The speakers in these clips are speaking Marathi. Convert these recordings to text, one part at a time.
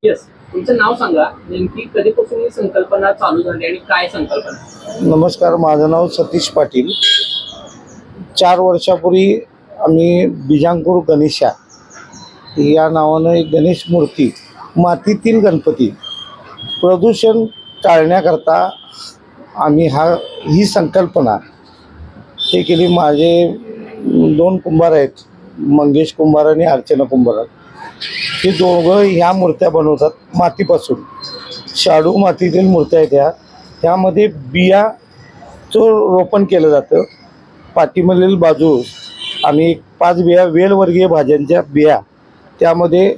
येस, तुमचं नाव सांगा, नेमकी कधीपासून ही संकल्पना चालू झाली आणि काय संकल्पना? नमस्कार, माझं नाव सतीश पाटील. 4 वर्षापूर्वी आम्ही बिजांगपूर गणेशा या नावानं एक गणेश मूर्ती, मातीतील गणपती, प्रदूषण टाळण्याकरता आम्ही ही संकल्पना हे केली. माझे 2 कुंभार आहेत, मंगेश कुंभार आणि अर्चना कुंभार. हे दोघं ह्या मूर्त्या बनवतात मातीपासून. शाडू मातीतील मूर्त्या आहेत. त्यामध्ये बियाचं रोपण केलं जातं. पाठीमधील बाजू आम्ही 5 बिया, वेलवर्गीय भाज्यांच्या बिया त्यामध्ये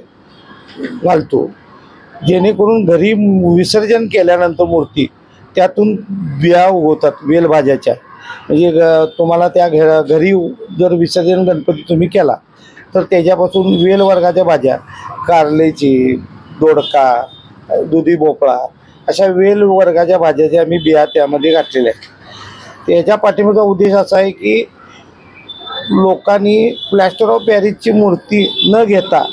घालतो, जेणेकरून घरी विसर्जन केल्यानंतर मूर्ती त्यातून बिया उगवतात वेलभाज्याच्या. म्हणजे तुम्हाला त्या घरी जर विसर्जन गणपती तुम्ही केला तर त्याच्यापासून वेलवर्गाच्या भाज्या, कारल्याची, दोडका, दुधी भोपळा अशा वेलवर्गाच्या भाज्याच्या आम्ही बिया त्यामध्ये घातलेल्या आहेत. त्याच्या पाठीमागचा उद्देश असा आहे की लोकांनी प्लॅस्टर ऑफ पॅरिसची मूर्ती न घेता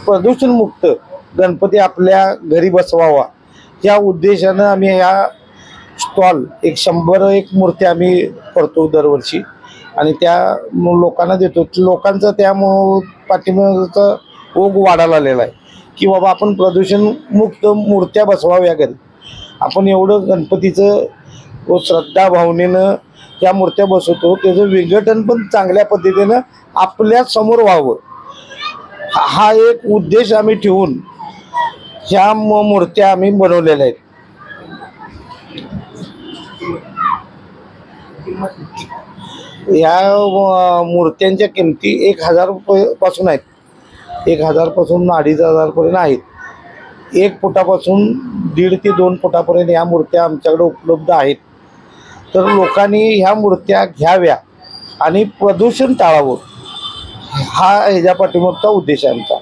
प्रदूषणमुक्त गणपती आपल्या घरी बसवावा या उद्देशानं आम्ही ह्या स्टॉल 100 मूर्त्या आम्ही करतो दरवर्षी आणि त्या लोकांना देतो. लोकांचं त्या पाठीमागचा ओघ वाढायला आलेला आहे की बाबा आपण प्रदूषणमुक्त मूर्त्या बसवाव्या घरी. आपण एवढं गणपतीचं श्रद्धा भावनेनं त्या मूर्त्या बसवतो, त्याचं विघटन पण चांगल्या पद्धतीनं आपल्या समोर व्हावं हा एक उद्देश आम्ही ठेवून ह्या मूर्त्या आम्ही बनवलेल्या आहेत. ह्या मूर्त्यांच्या किमती 1000 रुपयापासून आहेत. 1000 पासून 2500 पर्यंत आहेत. 1 फुटापासून 1.5 ते 2 फुटापर्यंत ह्या मूर्त्या आमच्याकडे उपलब्ध आहेत. तर लोकांनी ह्या मूर्त्या घ्याव्या आणि प्रदूषण टाळावं हा ह्याच्या पाठीमागचा उद्देश आहे आमचा.